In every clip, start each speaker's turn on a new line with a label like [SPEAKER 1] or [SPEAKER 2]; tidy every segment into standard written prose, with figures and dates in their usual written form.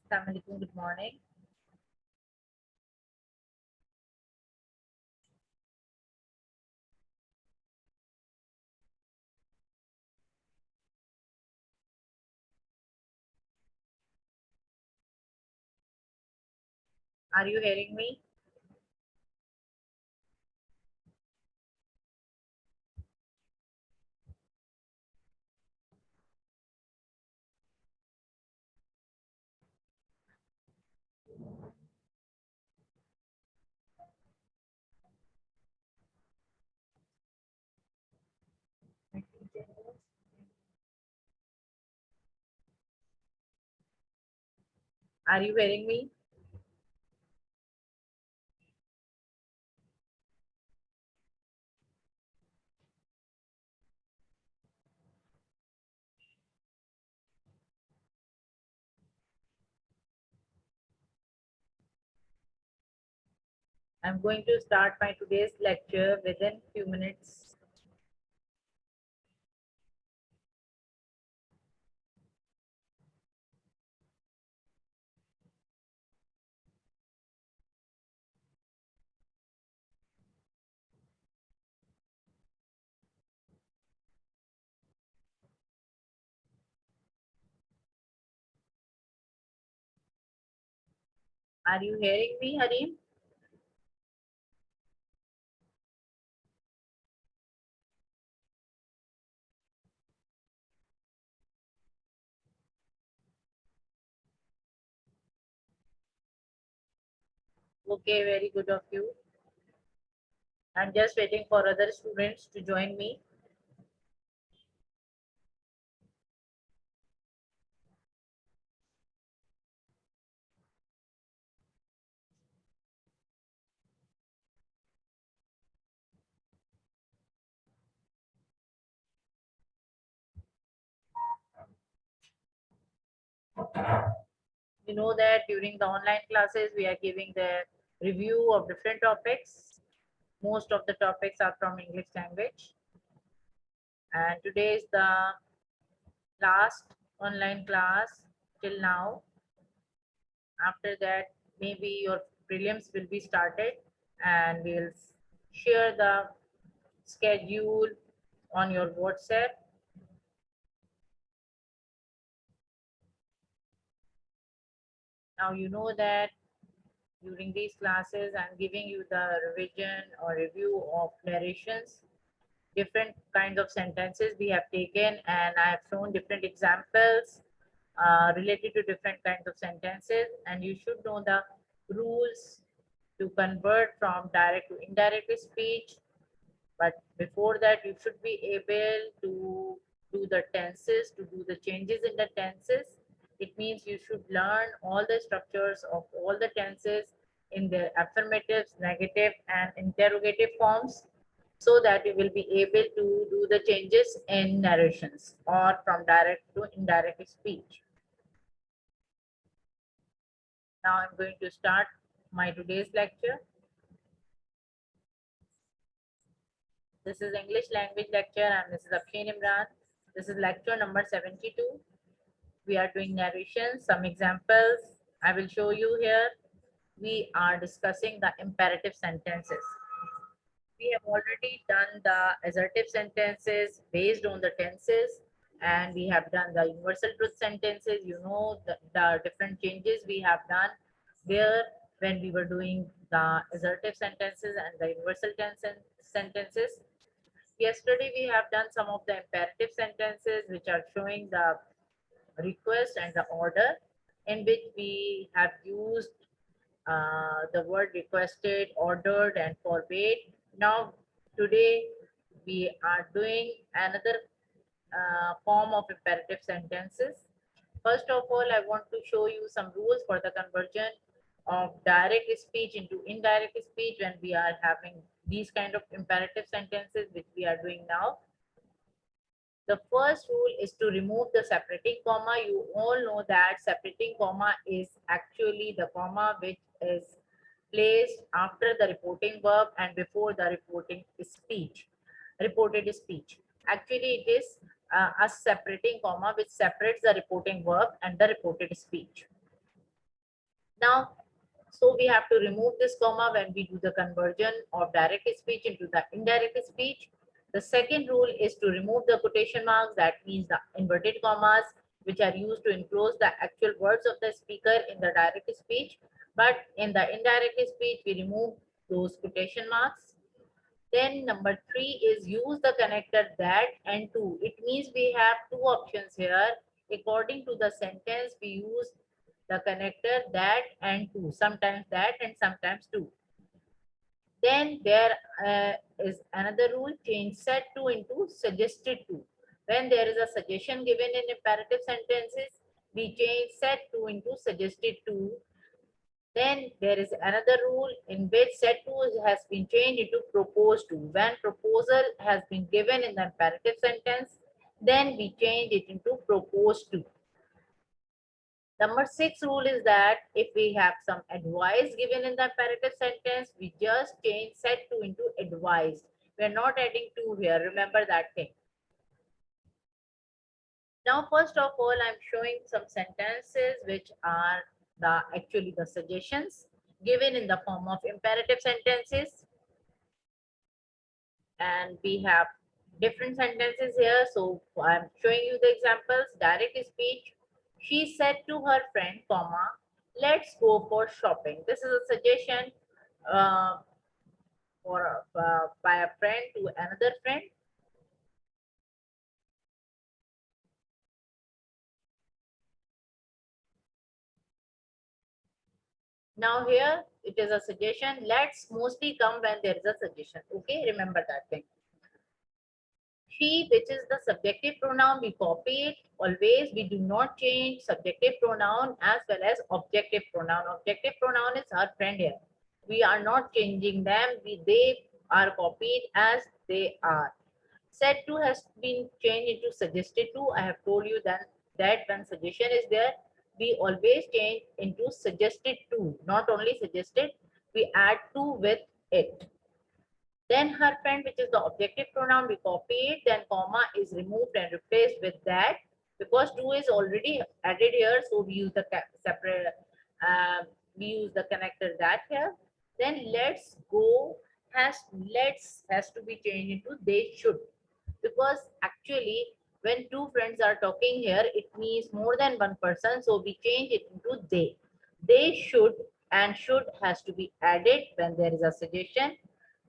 [SPEAKER 1] Assalamualaikum, good morning. Are you hearing me? Are you hearing me? I'm going to start my today's lecture within few minutes. Are you hearing me, Harim? Okay, very good of you. I'm just waiting for other students to join me. You know that during the online classes, we are giving the review of different topics. Most of the topics are from English language. And today is the last online class till now. After that, maybe your prelims will be started and we'll share the schedule on your WhatsApp. Now you know that during these classes, I'm giving you the revision or review of narrations, different kinds of sentences we have taken, and I have shown different examples related to different kinds of sentences, and you should know the rules to convert from direct to indirect speech. But before that, you should be able to do the tenses, to do the changes in the tenses. It means you should learn all the structures of all the tenses in their affirmatives, negative, and interrogative forms so that you will be able to do the changes in narrations or from direct to indirect speech. Now I'm going to start my today's lecture. This is English language lecture and this is Afshin Imran. This is lecture number 72. We are doing narration, some examples I will show you here. We are discussing the imperative sentences. We have already done the assertive sentences based on the tenses, and we have done the universal truth sentences. You know the different changes we have done there when we were doing the assertive sentences and the universal tense sentences. Yesterday, we have done some of the imperative sentences which are showing the request and the order in which we have used the word requested, ordered, and forbade. Now, today we are doing another form of imperative sentences. First of all, I want to show you some rules for the conversion of direct speech into indirect speech when we are having these kind of imperative sentences, which we are doing now. The first rule is to remove the separating comma. You all know that separating comma is actually the comma which is placed after the reporting verb and before the reporting speech, reported speech. Actually, it is a separating comma which separates the reporting verb and the reported speech. Now, so we have to remove this comma when we do the conversion of direct speech into the indirect speech. The second rule is to remove the quotation marks, that means the inverted commas, which are used to enclose the actual words of the speaker in the direct speech. But in the indirect speech, we remove those quotation marks. Then number three is use the connector that and to. It means we have two options here. According to the sentence, we use the connector that and to. Sometimes that and sometimes to. Then there is another rule, change said to into suggested to. When there is a suggestion given in imperative sentences, we change said to into suggested to. Then there is another rule in which said to has been changed into proposed to. When proposal has been given in the imperative sentence, then we change it into proposed to. Number six rule is that if we have some advice given in the imperative sentence, we just change said to into advised. We are not adding to here. Remember that thing. Now, first of all, I'm showing some sentences which are actually the suggestions given in the form of imperative sentences. And we have different sentences here. So I'm showing you the examples. Direct speech. She said to her friend, comma, let's go for shopping. This is a suggestion uh, by a friend to another friend. Now here it is a suggestion. Let's mostly come when there is a suggestion. Okay, remember that thing. She, which is the subjective pronoun, we copy it always. We do not change subjective pronoun as well as objective pronoun. Objective pronoun is her friend here. We are not changing them. They are copied as they are. Said to has been changed into suggested to. I have told you that when suggestion is there, we always change into suggested to. Not only suggested, we add to with it. Then her friend, which is the objective pronoun, we copy it. Then comma is removed and replaced with that, because to is already added here. So we use the separate, we use the connector that here. Then let's go has to be changed into they should, because actually when two friends are talking here, it means more than one person. So we change it into they. They should, and should has to be added when there is a suggestion.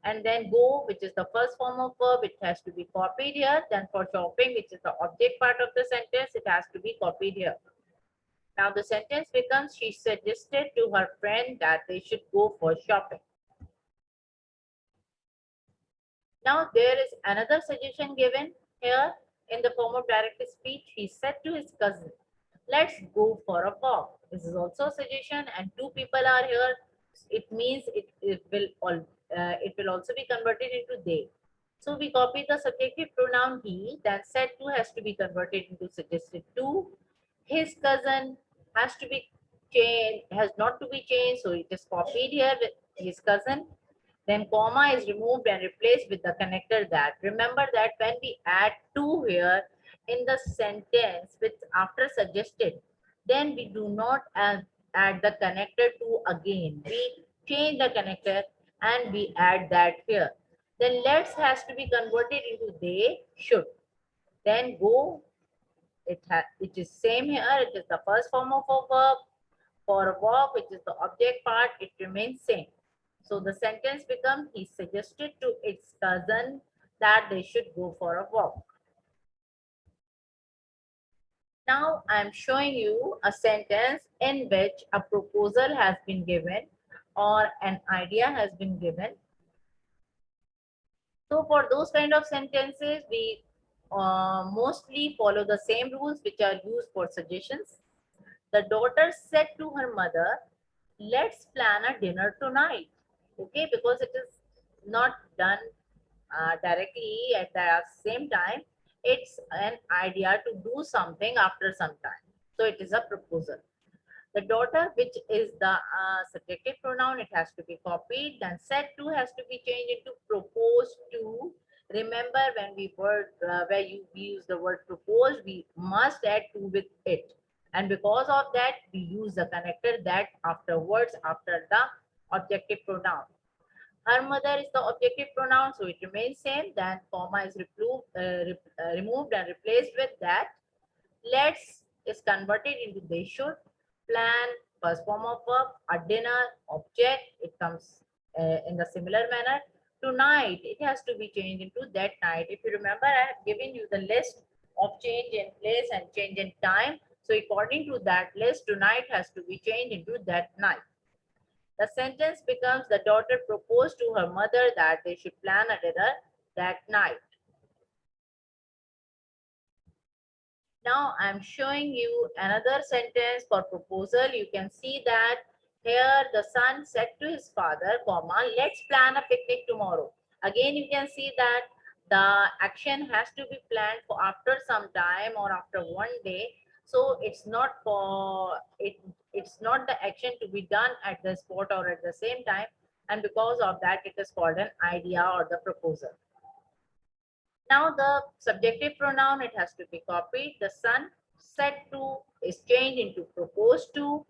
[SPEAKER 1] And then go, which is the first form of verb, it has to be copied here. Then for shopping, which is the object part of the sentence, it has to be copied here. Now the sentence becomes, she suggested to her friend that they should go for shopping. Now there is another suggestion given here in the form of direct speech. He said to his cousin, let's go for a walk. This is also a suggestion, and two people are here. It means it will also be converted into they. So we copy the subjective pronoun he, then said to has to be converted into suggested to. His cousin has to be changed, has not to be changed, so it is copied here with his cousin. Then comma is removed and replaced with the connector that. Remember that when we add to here in the sentence with after suggested, then we do not add the connector to again. We change the connector and we add that here. Then let's has to be converted into they should. Then go, it is same here. It is the first form of a verb. For a walk, which is the object part, it remains same. So the sentence becomes, he suggested to its cousin that they should go for a walk. Now I'm showing you a sentence in which a proposal has been given or an idea has been given. So for those kind of sentences, we mostly follow the same rules which are used for suggestions. The daughter said to her mother, let's plan a dinner tonight. Okay, because it is not done directly at the same time. It's an idea to do something after some time. So it is a proposal. The daughter, which is the subjective pronoun, it has to be copied. Then said to has to be changed into proposed to. Remember, when we use the word propose, we must add to with it. And because of that, we use the connector that afterwards after the objective pronoun. Her mother is the objective pronoun, so it remains same. Then comma is removed and replaced with that. Let's is converted into they should. Plan, first form of verb. A dinner, object, it comes in the similar manner. Tonight, it has to be changed into that night. If you remember, I have given you the list of change in place and change in time. So according to that list, tonight has to be changed into that night. The sentence becomes the daughter proposed to her mother that they should plan a dinner that night. Now I'm showing you another sentence for proposal. You can see that here the son said to his father, comma, let's plan a picnic tomorrow. Again, you can see that the action has to be planned for after some time or after one day. So it's not for it's not the action to be done at the spot or at the same time. And because of that, it is called an idea or the proposal. Now the subjective pronoun, it has to be copied. The son said to is changed into proposed to.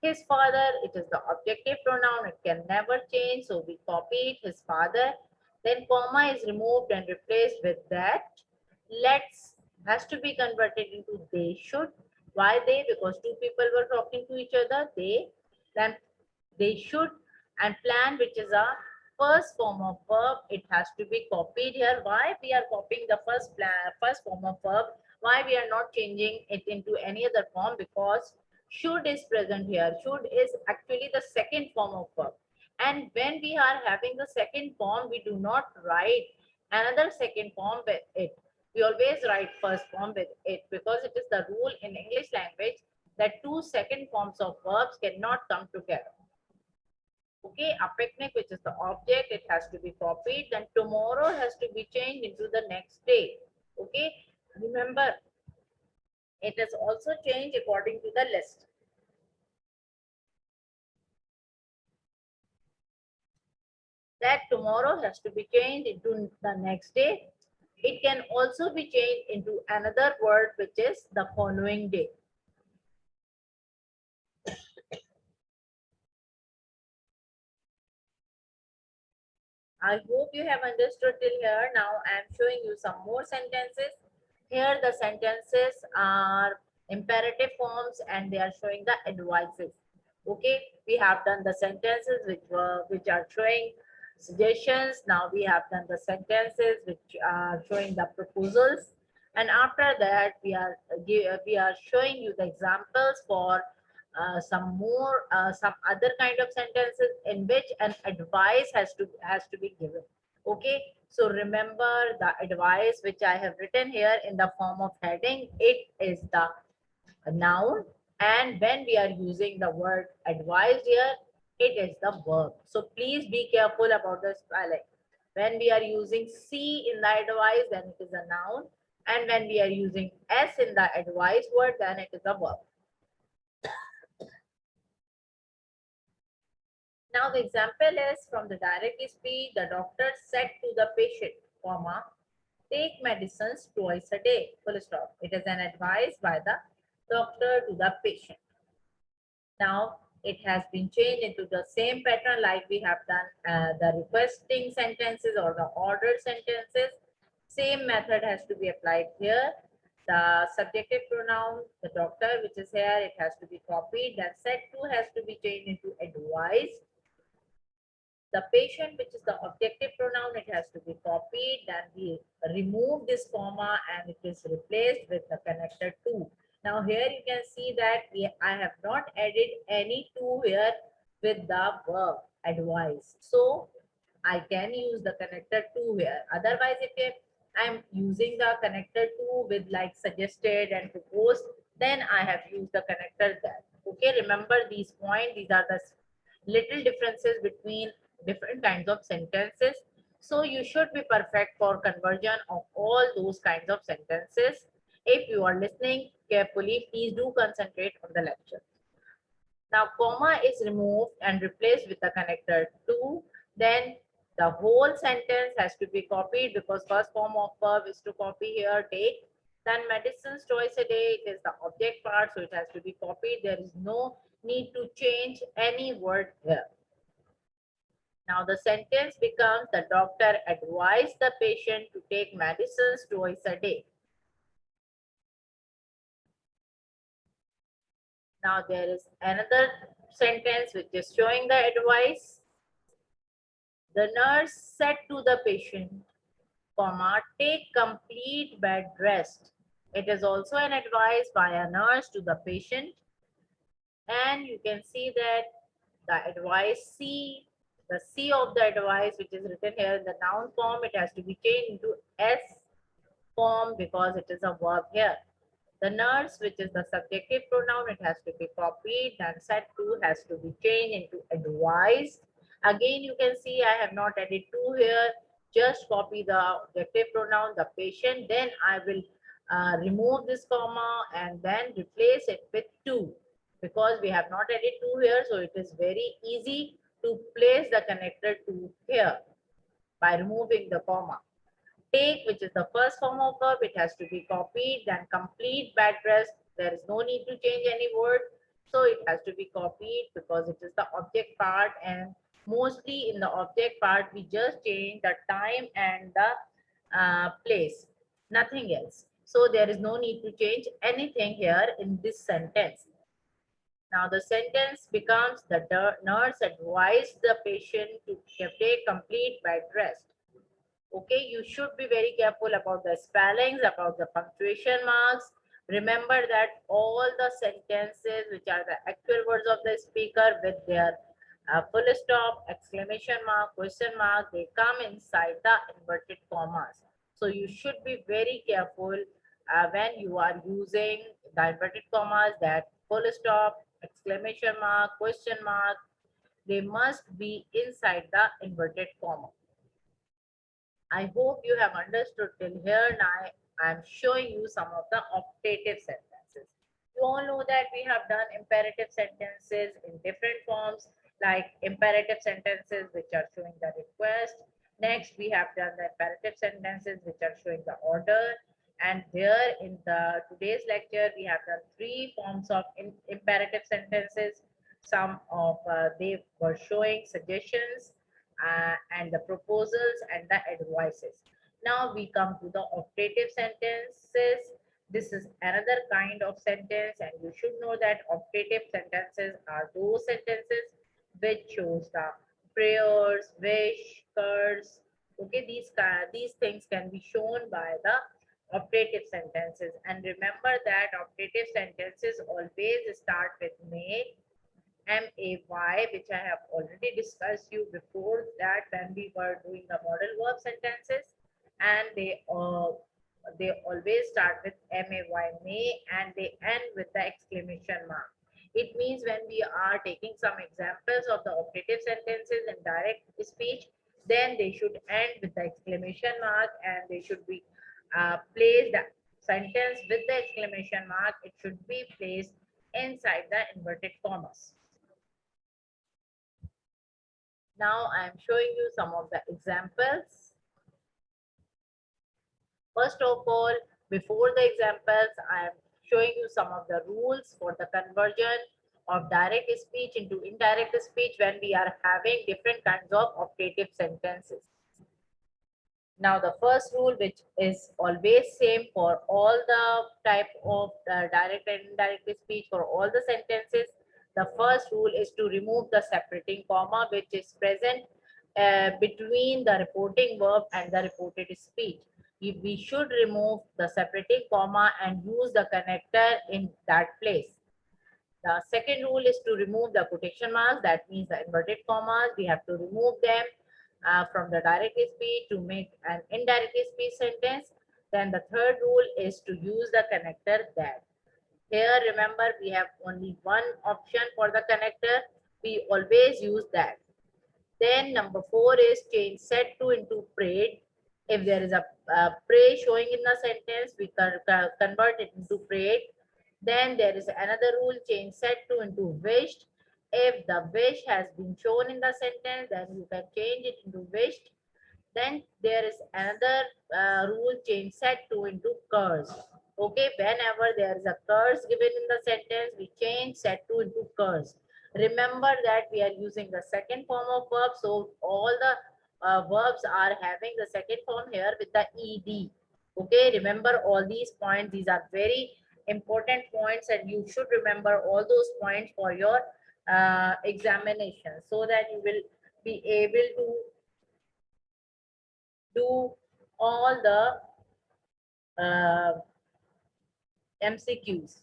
[SPEAKER 1] His father, it is the objective pronoun. It can never change. So we copied his father. Then comma is removed and replaced with that. Let's has to be converted into they should. Why they? Because two people were talking to each other. Then they should. And plan, which is a first form of verb, it has to be copied here. Why we are copying the first form of verb? Why we are not changing it into any other form? Because should is present here. Should is actually the second form of verb. And when we are having the second form, we do not write another second form with it. We always write first form with it, because it is the rule in English language that two second forms of verbs cannot come together. Okay, a picnic, which is the object, it has to be copied. Then tomorrow has to be changed into the next day. Okay, remember, it is also changed according to the list. That tomorrow has to be changed into the next day. It can also be changed into another word, which is the following day. I hope you have understood till here. Now I am showing you some more sentences. Here the sentences are imperative forms and they are showing the advices. Okay, we have done the sentences which are showing suggestions. Now we have done the sentences which are showing the proposals. And after that, we are showing you the examples for some other kind of sentences in which an advice has to be given. Okay, so remember the advice which I have written here in the form of heading, it is the noun, and when we are using the word advised here, it is the verb. So please be careful about the spelling. When we are using C in the advice, then it is a noun, and when we are using S in the advice word, then it is a verb. Now the example is from the direct speech. The doctor said to the patient, comma, take medicines twice a day, full stop. It is an advice by the doctor to the patient. Now it has been changed into the same pattern like we have done the requesting sentences or the ordered sentences. Same method has to be applied here. The subjective pronoun, the doctor, which is here, it has to be copied. Then said to has to be changed into advised. The patient, which is the objective pronoun, it has to be copied. Then we remove this comma and it is replaced with the connector to. Now here you can see that I have not added any to here with the verb advice. So I can use the connector to here. Otherwise, if I'm using the connector to with like suggested and proposed, then I have used the connector there. Okay, remember these points. These are the little differences between different kinds of sentences. So you should be perfect for conversion of all those kinds of sentences. If you are listening carefully, please do concentrate on the lecture. Now, comma is removed and replaced with the connector to. Then the whole sentence has to be copied because first form of verb is to copy here, take. Then medicines twice a day, it is the object part, so it has to be copied. There is no need to change any word here. Now the sentence becomes the doctor advised the patient to take medicines twice a day. Now there is another sentence which is showing the advice. The nurse said to the patient, comma, take complete bed rest. It is also an advice by a nurse to the patient. And you can see that the advice C, the C of the advice, which is written here in the noun form, it has to be changed into S form because it is a verb here. The nurse, which is the subjective pronoun, it has to be copied, and said to has to be changed into advised. Again, you can see I have not added to here. Just copy the objective pronoun, the patient, then I will remove this comma and then replace it with to, because we have not added to here, so it is very easy to place the connector to here by removing the comma. Take, which is the first form of verb, it has to be copied. Then complete bed rest, there is no need to change any word, so it has to be copied because it is the object part, and mostly in the object part we just change the time and the place, nothing else. So there is no need to change anything here in this sentence. Now the sentence becomes the nurse advised the patient to take complete bed rest. Okay, you should be very careful about the spellings, about the punctuation marks. Remember that all the sentences which are the actual words of the speaker with their full stop, exclamation mark, question mark, they come inside the inverted commas. So you should be very careful when you are using the inverted commas, that full stop, exclamation mark, question mark, they must be inside the inverted comma. I hope you have understood till here. Now I'm showing you some of the optative sentences. You all know that we have done imperative sentences in different forms, like imperative sentences which are showing the request. Next, we have done the imperative sentences which are showing the order. And there in the today's lecture, we have done three forms of imperative sentences. Some of they were showing suggestions, and the proposals and the advices. Now we come to the optative sentences. This is another kind of sentence, and you should know that optative sentences are those sentences which shows the prayers, wish, curse. Okay, these things can be shown by the optative sentences. And remember that optative sentences always start with may, MAY, which I have already discussed you before that when we were doing the model verb sentences, and they always start with MAY, may, and they end with the exclamation mark. It means when we are taking some examples of the optative sentences in direct speech, then they should end with the exclamation mark, and they should be placed, the sentence with the exclamation mark, it should be placed inside the inverted commas. Now I am showing you some of the examples. First of all, before the examples, I am showing you some of the rules for the conversion of direct speech into indirect speech when we are having different kinds of optative sentences. Now the first rule, which is always same for all the type of direct and indirect speech for all the sentences, the first rule is to remove the separating comma which is present between the reporting verb and the reported speech. We should remove the separating comma and use the connector in that place. The second rule is to remove the quotation marks, that means the inverted commas, we have to remove them from the direct speech to make an indirect speech sentence. Then the third rule is to use the connector that. Here, remember, we have only one option for the connector. We always use that. Then number 4 is change said to into prayed. If there is a pray showing in the sentence, we can convert it into prayed. Then there is another rule, change said to into wished. If the wish has been shown in the sentence, then you can change it into wished. Then there is another rule, change said to into curse. Okay, whenever there is a curse given in the sentence, we change said to into curse. Remember that we are using the second form of verb, so all the verbs are having the second form here with the ed. Okay, remember all these points. These are very important points, and you should remember all those points for your examination, so that you will be able to do all the MCQs.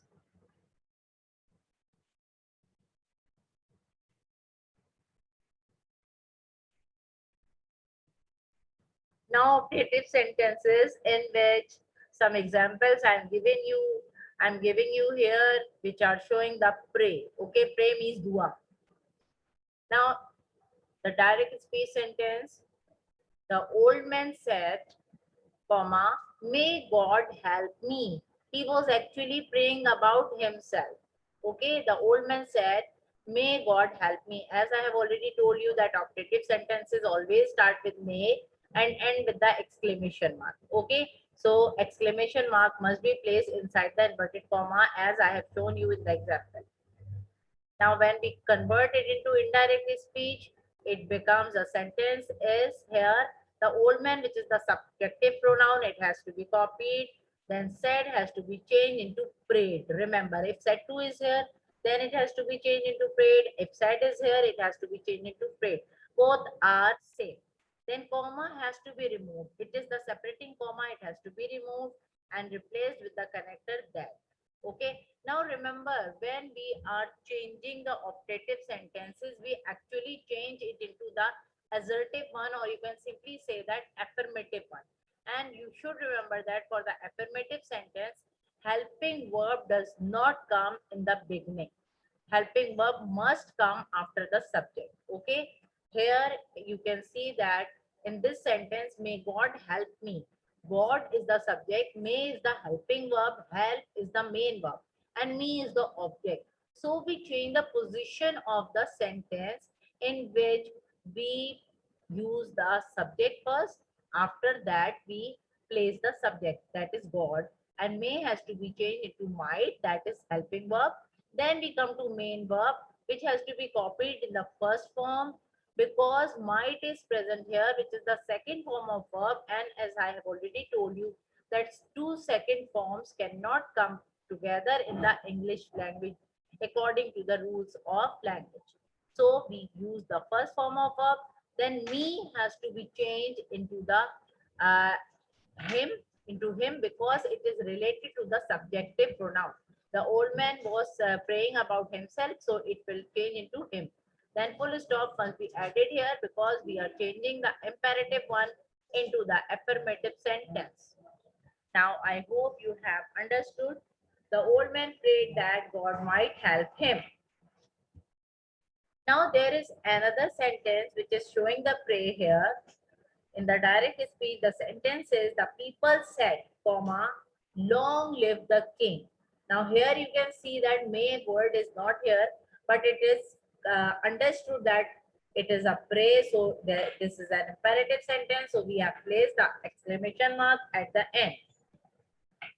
[SPEAKER 1] Now, operative sentences in which some examples I'm giving you here, which are showing the pray. Okay, pray means dua. Now, the direct speech sentence, the old man said, comma, may God help me. He was actually praying about himself. Okay, the old man said, may God help me. As I have already told you that operative sentences always start with may and end with the exclamation mark. Okay, so exclamation mark must be placed inside the inverted comma as I have shown you in the example. Now, when we convert it into indirect speech, it becomes a sentence is here. The old man, which is the subjective pronoun, it has to be copied. Then said has to be changed into prayed. Remember, if said to is here, then it has to be changed into prayed. If said is here, it has to be changed into prayed. Both are same. Then comma has to be removed. It is the separating comma, it has to be removed and replaced with the connector that. Okay, now remember, when we are changing the optative sentences, we actually change it into the assertive one, or you can simply say that affirmative one. And you should remember that for the affirmative sentence, helping verb does not come in the beginning. Helping verb must come after the subject. Okay, here you can see that in this sentence, may God help me. God is the subject, may is the helping verb, help is the main verb, and me is the object. So we change the position of the sentence in which we use the subject first. After that, we place the subject, that is God, and may has to be changed into might, that is helping verb. Then we come to main verb, which has to be copied in the first form, because might is present here, which is the second form of verb. And as I have already told you, that two second forms cannot come together in the English language according to the rules of language. So we use the first form of verb. Then me has to be changed into the uh, him, because it is related to the subjective pronoun. The old man was praying about himself, so it will change into him. Then full stop must be added here because we are changing the imperative one into the affirmative sentence. Now, I hope you have understood. The old man prayed that God might help him. Now, there is another sentence which is showing the prayer here. In the direct speech, the sentence is, the people said, comma, long live the king. Now here you can see that may word is not here, but it is understood that it is a praise. So this is an imperative sentence. So we have placed the exclamation mark at the end,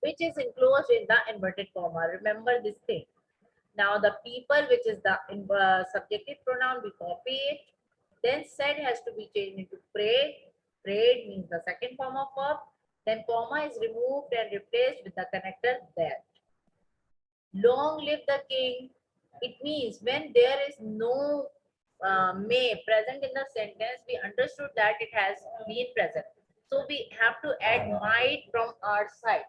[SPEAKER 1] which is enclosed in the inverted comma. Remember this thing. Now the people, which is the subjective pronoun, we copy it. Then said has to be changed into prayed. Prayed means the second form of verb. Then comma is removed and replaced with the connector that. Long live the king. It means when there is no may present in the sentence, we understood that it has been present. So we have to add might from our side.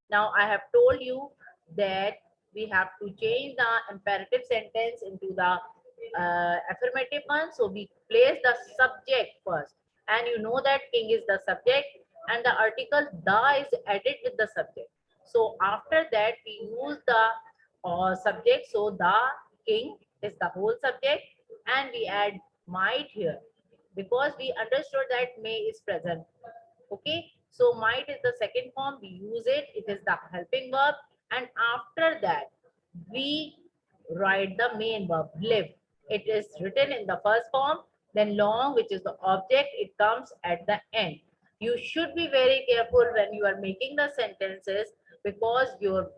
[SPEAKER 1] Now I have told you that we have to change the imperative sentence into the affirmative one. So we place the subject first. And you know that king is the subject and the article the is added with the subject. So after that we use the subject. So the king is the whole subject and we add might here because we understood that may is present. Okay, so might is the second form, we use it, it is the helping verb, and after that we write the main verb, live. It is written in the first form, then long, which is the object, it comes at the end. You should be very careful when you are making the sentences. because your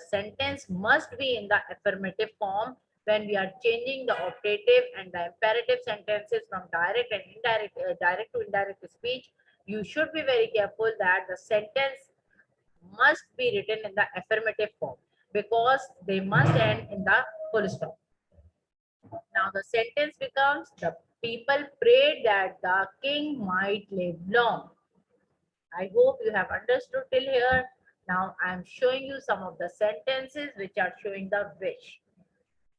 [SPEAKER 1] sentence must be in the affirmative form when we are changing the optative and the imperative sentences from direct and indirect, direct to indirect speech. You should be very careful that the sentence must be written in the affirmative form because they must end in the full stop. Now the sentence becomes, the people prayed that the king might live long. I hope you have understood till here. Now I am showing you some of the sentences which are showing the wish.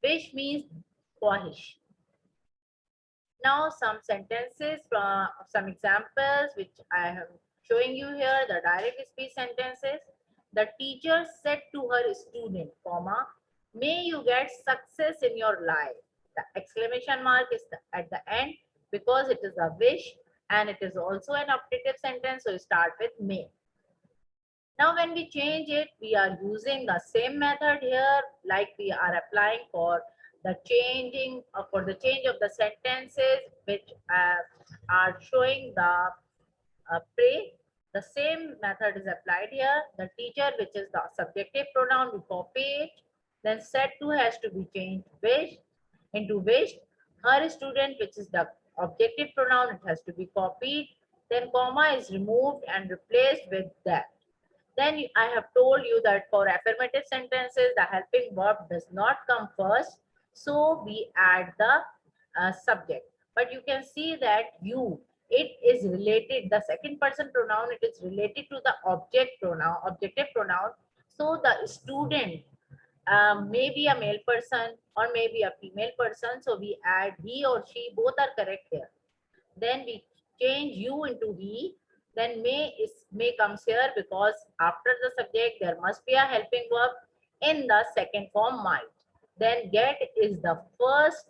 [SPEAKER 1] Wish means khwahish. Now some sentences from some examples which I am showing you here, the direct speech sentences. The teacher said to her student, comma, may you get success in your life. The exclamation mark is at the end because it is a wish and it is also an optative sentence, so you start with may. Now when we change it, we are using the same method here like we are applying for the changing for the change of the sentences which are showing the pray. The same method is applied here. The teacher, which is the subjective pronoun, we copy it. Then said to has to be changed wish into wished. Her student, which is the objective pronoun, it has to be copied. Then comma is removed and replaced with that. Then I have told you that for affirmative sentences, the helping verb does not come first. So we add the subject. But you can see that you, it is related, the second person pronoun, it is related to the object pronoun, objective pronoun. So the student may be a male person or maybe a female person. So we add he or she, both are correct here. Then we change you into he. Then may comes here because after the subject there must be a helping verb in the second form might. Then get is the first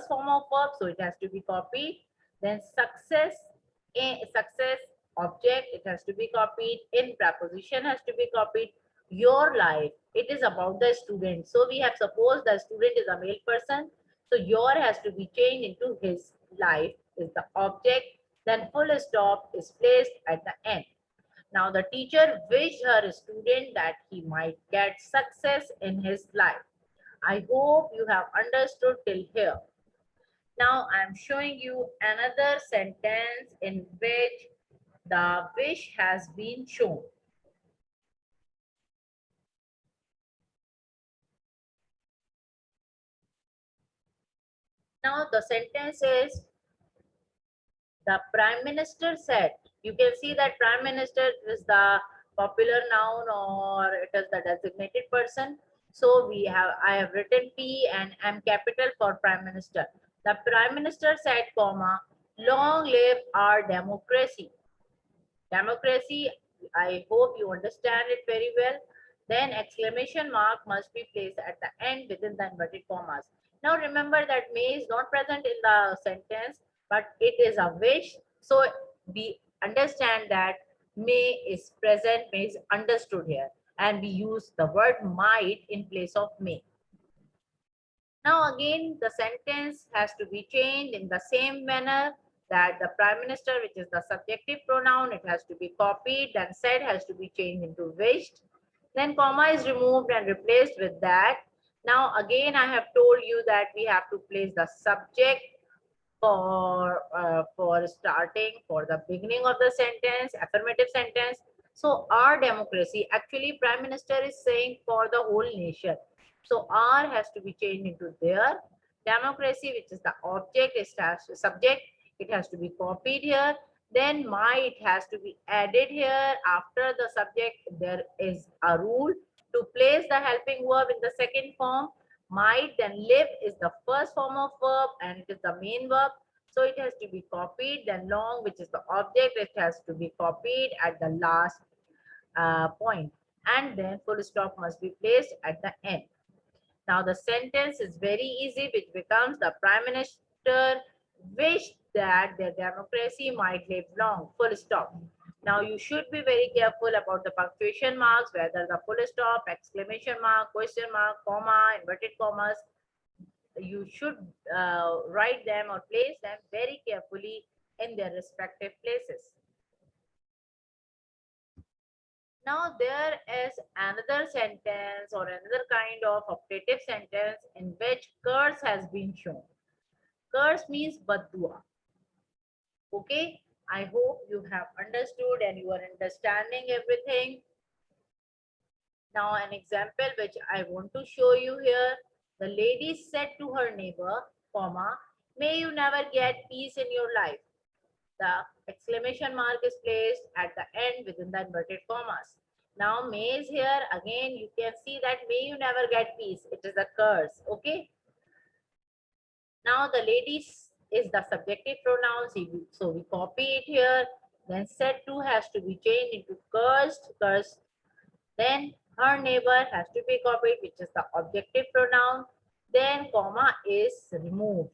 [SPEAKER 1] form of verb, so it has to be copied. Then success object, it has to be copied. In preposition has to be copied. Your life, it is about the student, so we have supposed the student is a male person, so your has to be changed into his life is the object. Then full stop is placed at the end. Now the teacher wished her student that he might get success in his life. I hope you have understood till here. Now I am showing you another sentence in which the wish has been shown. Now the sentence is, the prime minister said. You can see that prime minister is the popular noun or it is the designated person. So I have written P and M capital for prime minister. The prime minister said, comma, long live our democracy. Democracy, I hope you understand it very well. Then exclamation mark must be placed at the end within the inverted commas. Now remember that may is not present in the sentence, but it is a wish. So we understand that may is present, may is understood here. And we use the word might in place of may. Now again, the sentence has to be changed in the same manner that the prime minister, which is the subjective pronoun, it has to be copied, then said has to be changed into wished. Then comma is removed and replaced with that. Now again, I have told you that we have to place the subject for starting, for the beginning of the sentence, affirmative sentence. So our democracy, actually prime minister is saying for the whole nation. So R has to be changed into their. Democracy, which is the object, is subject, it has to be copied here. Then might has to be added here. After the subject, there is a rule to place the helping verb in the second form. Might, then live is the first form of verb and it is the main verb. So it has to be copied. Then long, which is the object, it has to be copied at the last point. And then full stop must be placed at the end. Now the sentence is very easy, which becomes, the prime minister wished that their democracy might live long, full stop. Now you should be very careful about the punctuation marks, whether the full stop, exclamation mark, question mark, comma, inverted commas. You should write them or place them very carefully in their respective places. Now there is another sentence or another kind of optative sentence in which curse has been shown. Curse means badua. Okay, I hope you have understood and you are understanding everything. Now an example which I want to show you here. The lady said to her neighbor, comma, may you never get peace in your life. The exclamation mark is placed at the end within the inverted commas. Now may is here. Again, you can see that may you never get peace. It is a curse. Okay. Now the lady is the subjective pronoun. So we copy it here. Then said to has to be changed into cursed. Cursed. Then her neighbor has to be copied, which is the objective pronoun. Then comma is removed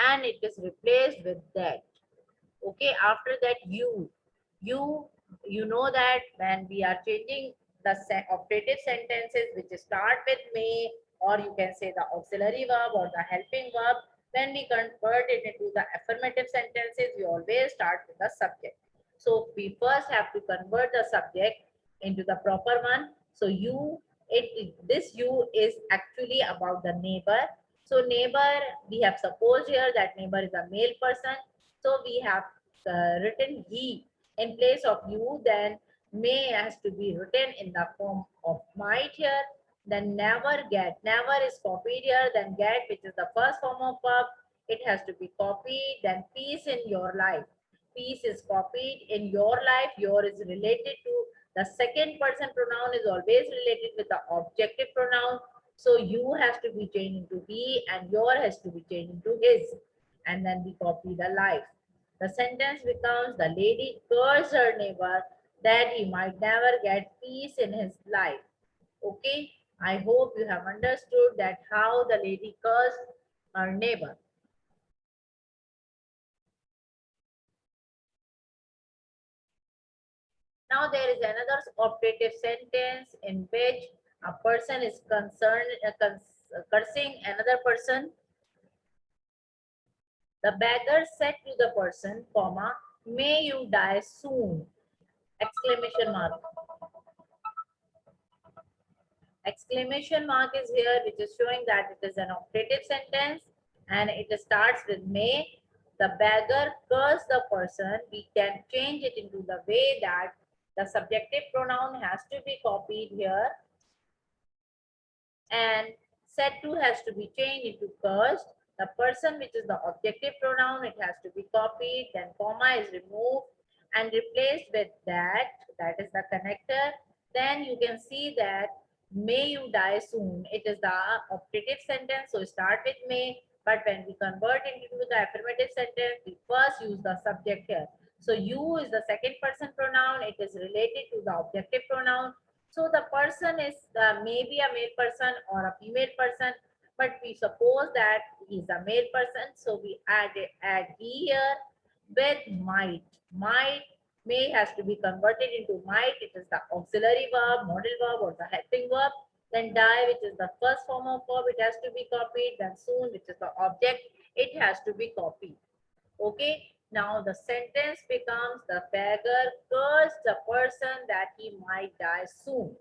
[SPEAKER 1] and it is replaced with that. Okay, after that you you know that when we are changing the operative sentences which start with may, or you can say the auxiliary verb or the helping verb, when we convert it into the affirmative sentences, we always start with the subject. So we first have to convert the subject into the proper one. So this you is actually about the neighbor. So neighbor, we have supposed here that neighbor is a male person. So we have written he in place of you. Then may has to be written in the form of might here. Then never get, never is copied here. Then get, which is the first form of verb, it has to be copied. Then peace in your life, peace is copied in your life. Your is related to the second person pronoun, is always related with the objective pronoun. So you has to be changed into he and your has to be changed into his. And then we copy the life. The sentence becomes the lady cursed her neighbor that he might never get peace in his life. Okay, I hope you have understood that how the lady cursed her neighbor. Now there is another operative sentence in which a person is cursing another person. The beggar said to the person, comma, may you die soon! Exclamation mark. Exclamation mark is here, which is showing that it is an operative sentence and it starts with may. The beggar cursed the person. We can change it into the way that the subjective pronoun has to be copied here and said to has to be changed into cursed. The person, which is the objective pronoun, it has to be copied. Then comma is removed and replaced with that. That is the connector. Then you can see that may you die soon. It is the operative sentence. So start with may. But when we convert it into the affirmative sentence, we first use the subject here. So you is the second person pronoun. It is related to the objective pronoun. So the person is maybe a male person or a female person, but we suppose that he is a male person. So we add he here with might. Might, may has to be converted into might. It is the auxiliary verb, modal verb, or the helping verb. Then die, which is the first form of verb, it has to be copied. Then soon, which is the object, it has to be copied. Okay, now the sentence becomes the beggar cursed the person that he might die soon.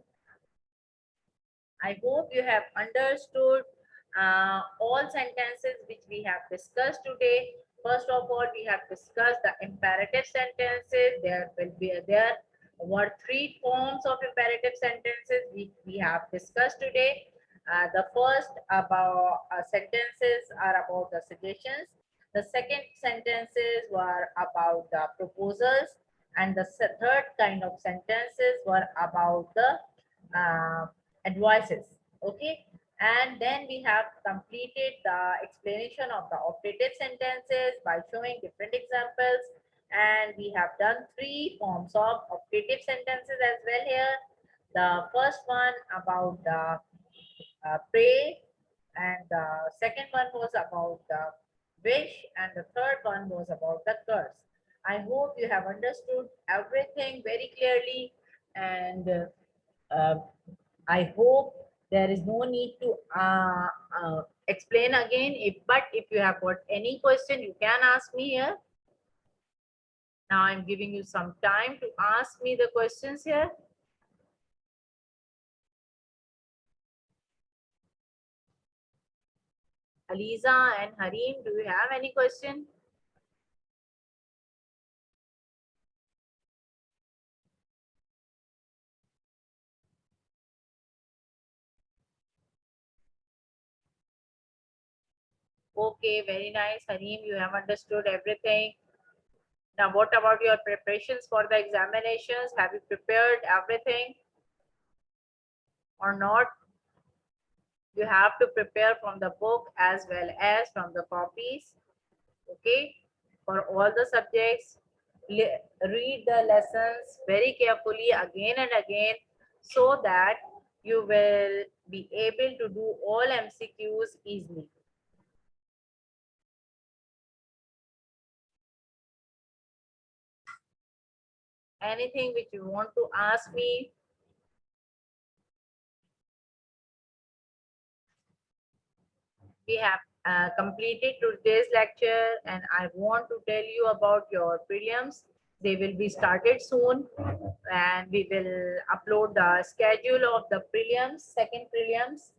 [SPEAKER 1] I hope you have understood all sentences which we have discussed today. First of all, we have discussed the imperative sentences. There were three forms of imperative sentences which we have discussed today. The first about sentences are about the suggestions. The second sentences were about the proposals, and the third kind of sentences were about the advices. Okay, and then we have completed the explanation of the operative sentences by showing different examples, and we have done three forms of operative sentences as well here. The first one about the pray, and the second one was about the wish, and the third one was about the curse. I hope you have understood everything very clearly, and I hope there is no need to explain again. But if you have got any question, you can ask me here. Now I'm giving you some time to ask me the questions here. Aliza and Harim, do you have any question? Okay, very nice. Harim, you have understood everything. Now, what about your preparations for the examinations? Have you prepared everything or not? You have to prepare from the book as well as from the copies. Okay, for all the subjects, read the lessons very carefully again and again so that you will be able to do all MCQs easily. Anything which you want to ask me? We have completed today's lecture and I want to tell you about your prelims. They will be started soon and we will upload the schedule of the prelims, second prelims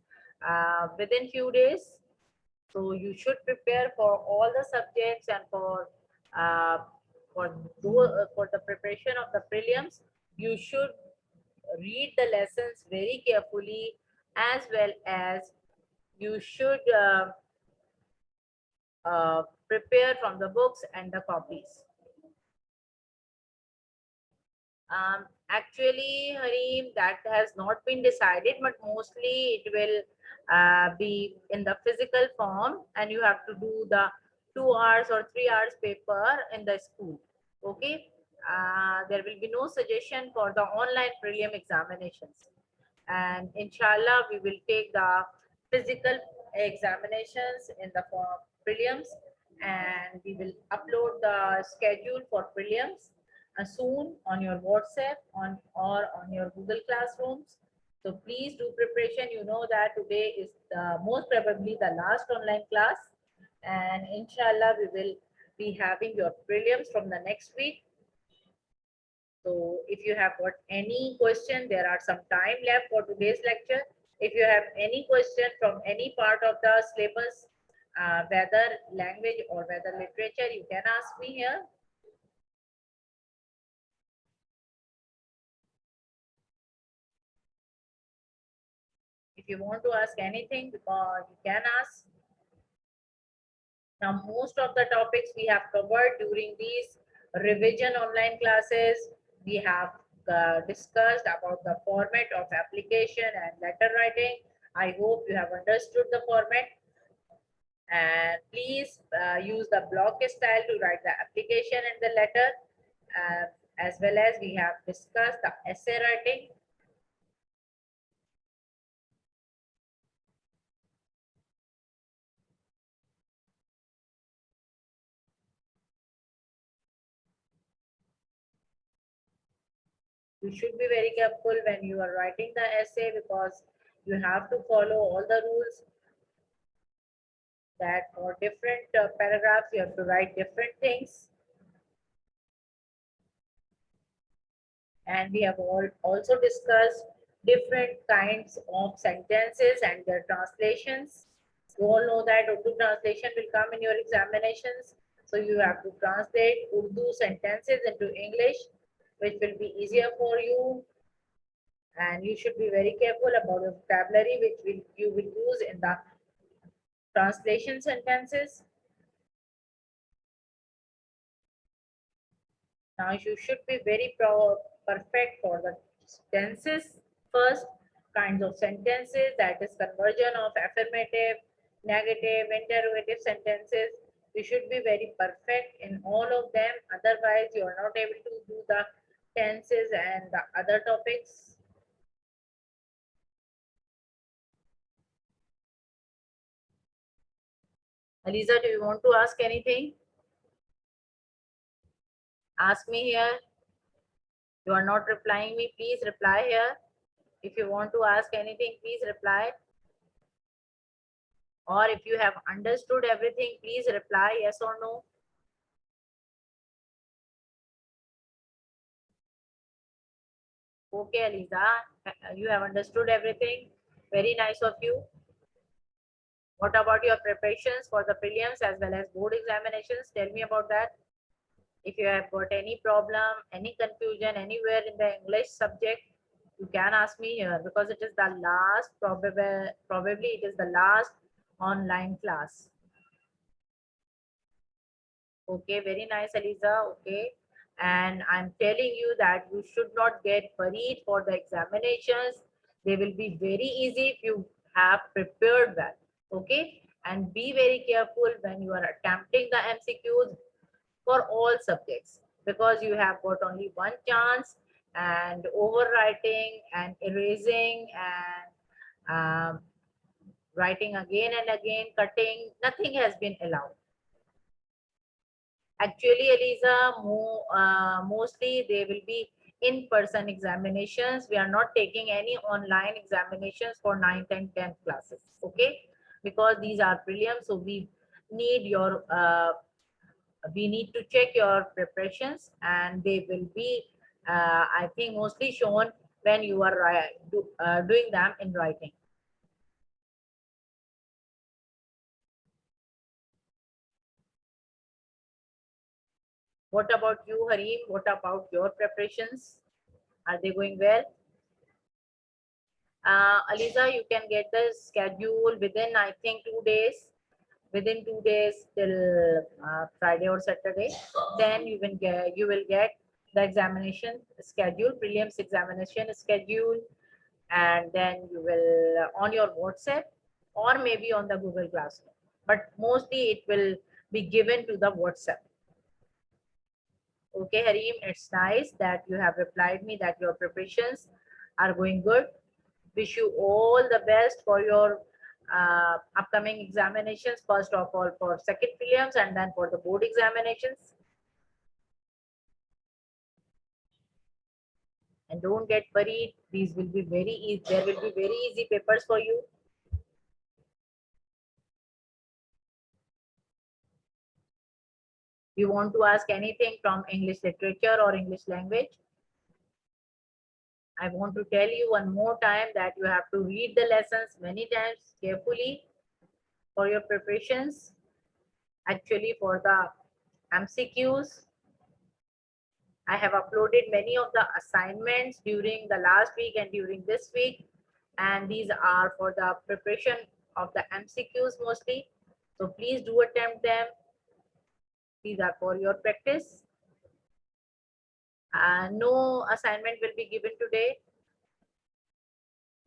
[SPEAKER 1] within few days. So you should prepare for all the subjects and uh, for the preparation of the prelims, you should read the lessons very carefully as well as you should prepare from the books and the copies. Actually, Harim, that has not been decided, but mostly it will be in the physical form, and you have to do the 2 hours or 3 hours paper in the school. Okay, there will be no suggestion for the online prelim examinations, and inshallah, we will take the physical examinations in the form prelims, and we will upload the schedule for prelims soon on your WhatsApp or on your Google Classrooms. So please do preparation. You know that today is most probably the last online class, and inshallah we will be having your prelims from the next week. So if you have got any question, there are some time left for today's lecture. If you have any question from any part of the syllabus, whether language or whether literature, you can ask me here. If you want to ask anything, because you can ask. Now, most of the topics we have covered during these revision online classes. We have discussed about the format of application and letter writing. I hope you have understood the format. And please use the block style to write the application and the letter. Uh, as well as we have discussed the essay writing. You should be very careful when you are writing the essay because you have to follow all the rules that for different paragraphs you have to write different things. And we have also discussed different kinds of sentences and their translations. You all know that Urdu translation will come in your examinations. So you have to translate Urdu sentences into English, which will be easier for you. And you should be very careful about the vocabulary which you will use in the translation sentences. Now you should be very perfect for the tenses first, kinds of sentences, that is conversion of affirmative, negative, interrogative sentences. You should be very perfect in all of them. Otherwise, you are not able to do the tenses and the other topics. Aliza, do you want to ask anything? Ask me here. You are not replying me. Please reply here. If you want to ask anything, please reply. Or if you have understood everything, please reply yes or no. Okay, Aliza, you have understood everything. Very nice of you. What about your preparations for the prelims as well as board examinations? Tell me about that. If you have got any problem, any confusion anywhere in the English subject, you can ask me here because it is the last, probably it is the last online class. Okay, very nice, Eliza. Okay. And I'm telling you that you should not get worried for the examinations. They will be very easy if you have prepared well. Okay. And be very careful when you are attempting the MCQs for all subjects because you have got only one chance, and overwriting and erasing and writing again and again, cutting, nothing has been allowed. Actually, Eliza, mostly they will be in-person examinations. We are not taking any online examinations for 9th and 10th classes, okay? Because these are prelims, so need your we need to check your preparations, and they will be, I think, mostly shown when you are doing them in writing. What about you, Harim? What about your preparations? Are they going well? Aliza, you can get the schedule within, I think, 2 days. Within 2 days till Friday or Saturday, then you will get the examination schedule, prelims examination schedule, and then you will on your WhatsApp or maybe on the Google Classroom. But mostly it will be given to the WhatsApp. Okay, Harim, it's nice that you have replied me that your preparations are going good. Wish you all the best for your upcoming examinations. First of all, for second prelims and then for the board examinations. And don't get worried. These will be very easy. There will be very easy papers for you. You want to ask anything from English literature or English language? I want to tell you one more time that you have to read the lessons many times carefully for your preparations. Actually, for the MCQs, I have uploaded many of the assignments during the last week and during this week, and these are for the preparation of the MCQs mostly. So please do attempt them. These are for your practice. No assignment will be given today.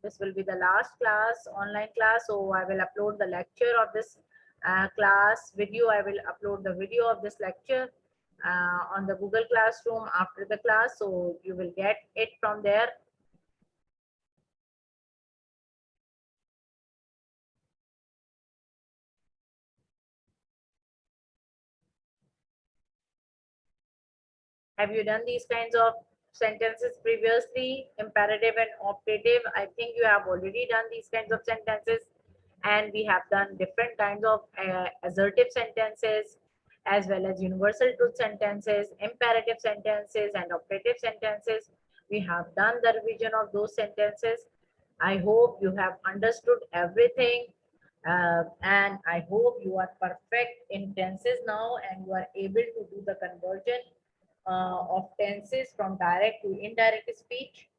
[SPEAKER 1] This will be the last class, online class. So I will upload the lecture of this class video. I will upload the video of this lecture on the Google Classroom after the class. So you will get it from there. Have you done these kinds of sentences previously? Imperative and optative. I think you have already done these kinds of sentences. And we have done different kinds of assertive sentences as well as universal truth sentences, imperative sentences, and optative sentences. We have done the revision of those sentences. I hope you have understood everything. And I hope you are perfect in tenses now and you are able to do the conversion of tenses from direct to indirect speech.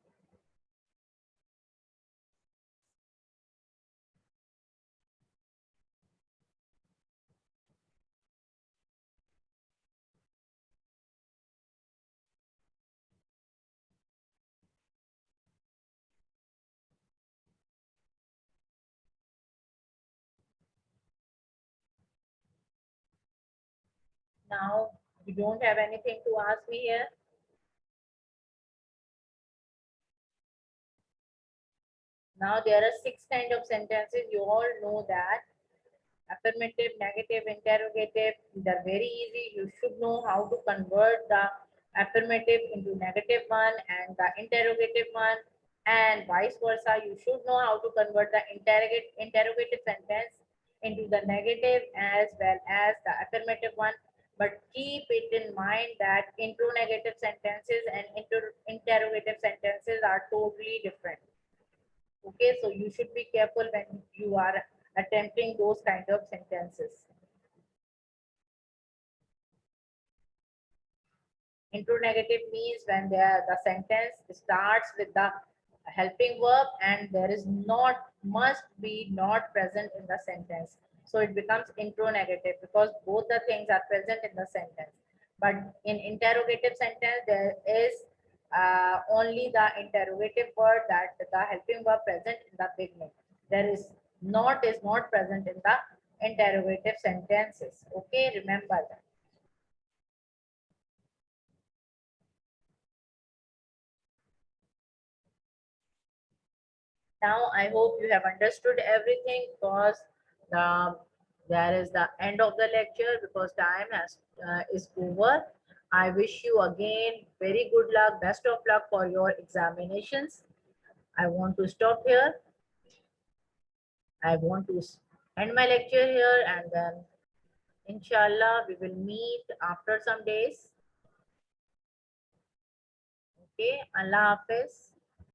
[SPEAKER 1] Now, you don't have anything to ask me here. Now, there are 6 kinds of sentences. You all know that. Affirmative, negative, interrogative. They're very easy. You should know how to convert the affirmative into negative one and the interrogative one, and vice versa. You should know how to convert the interrogative sentence into the negative as well as the affirmative one. But keep it in mind that interrogative sentences and interrogative sentences are totally different. Okay, so you should be careful when you are attempting those kind of sentences. Interrogative means when the sentence starts with the helping verb and there is not, must be not present in the sentence. So it becomes interrogative because both the things are present in the sentence. But in interrogative sentence, there is only the interrogative word, that the helping verb present in the beginning. There is not present in the interrogative sentences. Okay, remember that. Now I hope you have understood everything, because the there is the end of the lecture, because time has is over. I wish you again very good luck, best of luck for your examinations. I want to stop here. I want to end my lecture here, and then inshallah we will meet after some days. Okay, Allah Hafiz.